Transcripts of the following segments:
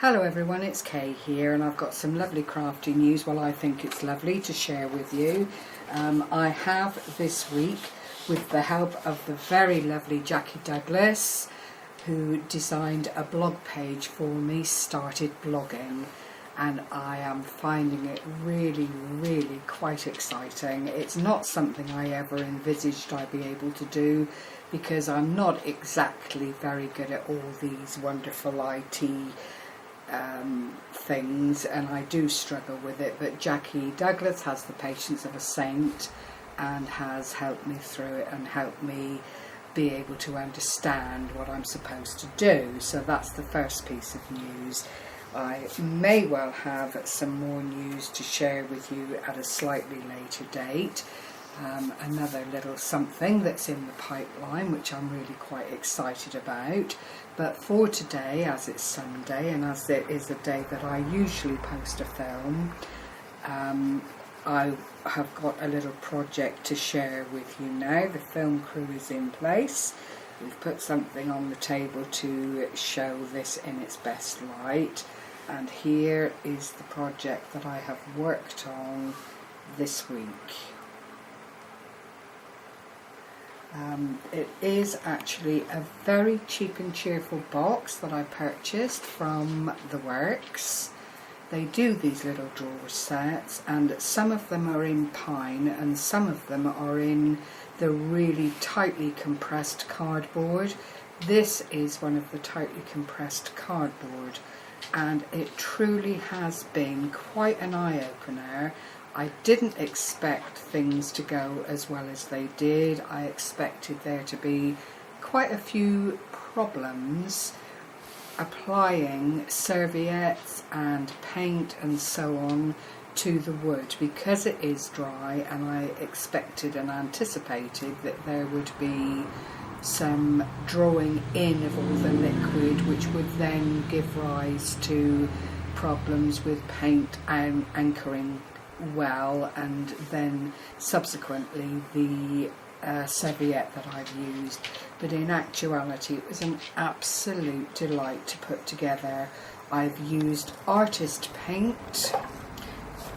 Hello everyone, it's Kay here, and I've got some lovely crafty news. Well, I think it's lovely to share with you. I have this week, with the help of the very lovely Jackie Douglas, who designed a blog page for me, started blogging, and I am finding it really quite exciting. It's not something I ever envisaged I'd be able to do, because I'm not exactly very good at all these wonderful IT things, and I do struggle with it, but Jackie Douglas has the patience of a saint and has helped me through it and helped me be able to understand what I'm supposed to do. So that's the first piece of news. I may well have some more news to share with you at a slightly later date. Another little something that's in the pipeline, which I'm really quite excited about. But for today, as it's Sunday and as it is a day that I usually post a film, I have got a little project to share with you now. The film crew is in place. We've put something on the table to show this in its best light, and here is the project that I have worked on this week. It is actually a very cheap and cheerful box that I purchased from the works. They do these little drawer sets, and some of them are in pine and some of them are in the really tightly compressed cardboard. This is one of the tightly compressed cardboard, and it truly has been quite an eye-opener. I didn't expect things to go as well as they did. I expected there to be quite a few problems applying serviettes and paint and so on to the wood, because it is dry, and I expected and anticipated that there would be some drawing in of all the liquid, which would then give rise to problems with paint and anchoring well, and then subsequently the serviette that I've used. But in actuality it was an absolute delight to put together. I've used Artiste paint,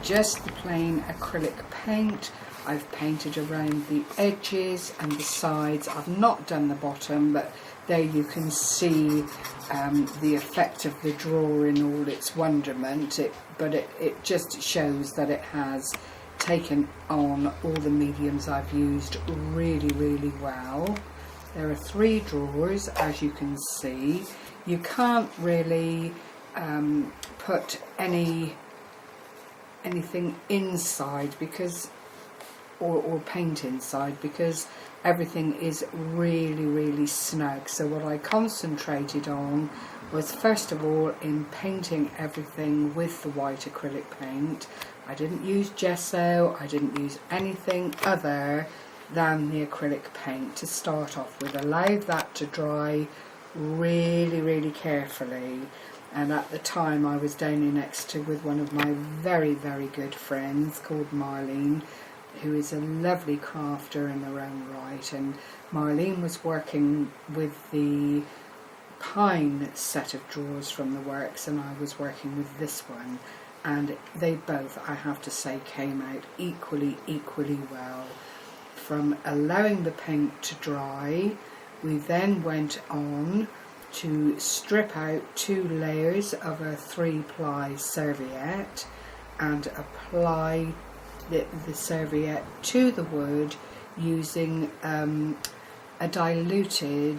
just the plain acrylic paint. I've painted around the edges and the sides. I've not done the bottom, but there you can see the effect of the drawer in all its wonderment. But it just shows that it has taken on all the mediums I've used really well. There are 3 drawers, as you can see. You can't really put anything inside because or paint inside, because everything is really snug. So what I concentrated on was, first of all, in painting everything with the white acrylic paint. I didn't use gesso, I didn't use anything other than the acrylic paint to start off with. Allowed that to dry really carefully. And at the time I was down next to with one of my very good friends called Marlene, who is a lovely crafter in her own right, and Marlene was working with the pine set of drawers from the works, and I was working with this one, and they both, I have to say, came out equally well. From allowing the paint to dry, we then went on to strip out 2 layers of a 3-ply serviette and apply the serviette to the wood using a diluted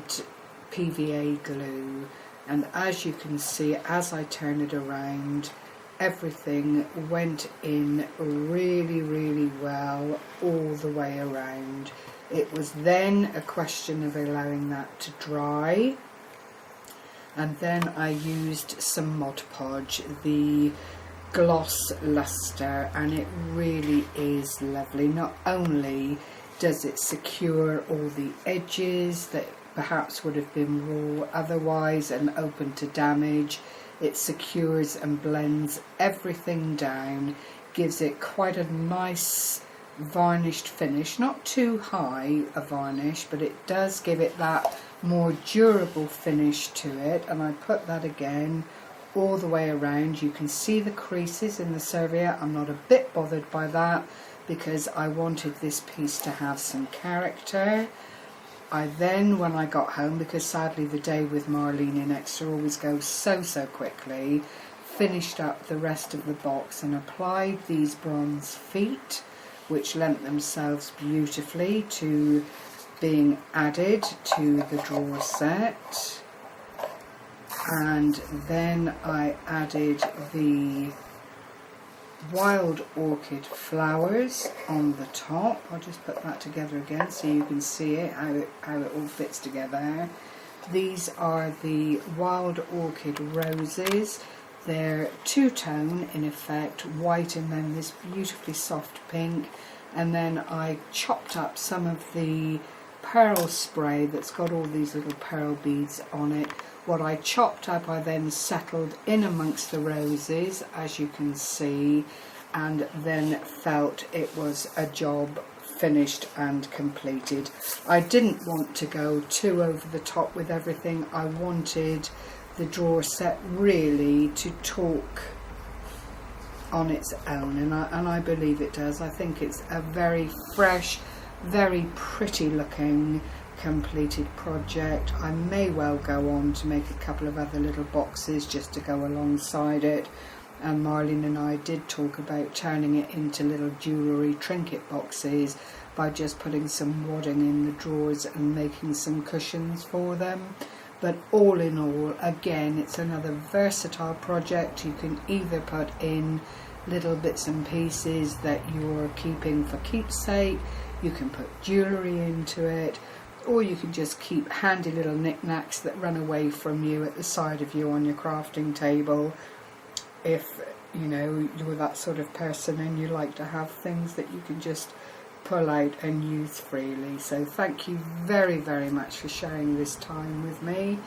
PVA glue. And as you can see, as I turn it around, everything went in really well all the way around. It was then a question of allowing that to dry, and then I used some Mod Podge, the gloss luster, and it really is lovely. Not only does it secure all the edges that perhaps would have been raw otherwise and open to damage, it secures and blends everything down, gives it quite a nice varnished finish, not too high a varnish, but it does give it that more durable finish to it. And I put that again all the way around. You can see the creases in the serviette. I'm not a bit bothered by that because I wanted this piece to have some character. I then, when I got home, because sadly the day with Marlene in Exeter always goes so quickly, finished up the rest of the box and applied these bronze feet, which lent themselves beautifully to being added to the drawer set. And then I added the wild orchid flowers on the top. I'll just put that together again so you can see it, how it all fits together. These are the wild orchid roses. They're two-tone in effect, white and then this beautifully soft pink. And then I chopped up some of the pearl spray that's got all these little pearl beads on it. What I chopped up I then settled in amongst the roses, as you can see, and then felt it was a job finished and completed. I didn't want to go too over the top with everything. I wanted the drawer set really to talk on its own, and I believe it does. I think it's a very fresh, very pretty looking completed project. I may well go on to make a couple of other little boxes just to go alongside it, and Marlene and I did talk about turning it into little jewellery trinket boxes by just putting some wadding in the drawers and making some cushions for them. But all in all, again, it's another versatile project. You can either put in little bits and pieces that you're keeping for keepsake, you can put jewellery into it, or you can just keep handy little knickknacks that run away from you at the side of you on your crafting table, if you know you're that sort of person and you like to have things that you can just pull out and use freely. So thank you very much for sharing this time with me.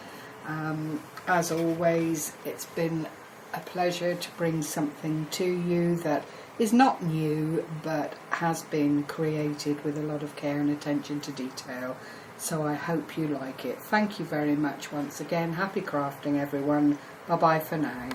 As always, it's been a pleasure to bring something to you that is not new but has been created with a lot of care and attention to detail. So I hope you like it. Thank you very much once again. Happy crafting, everyone. Bye bye for now.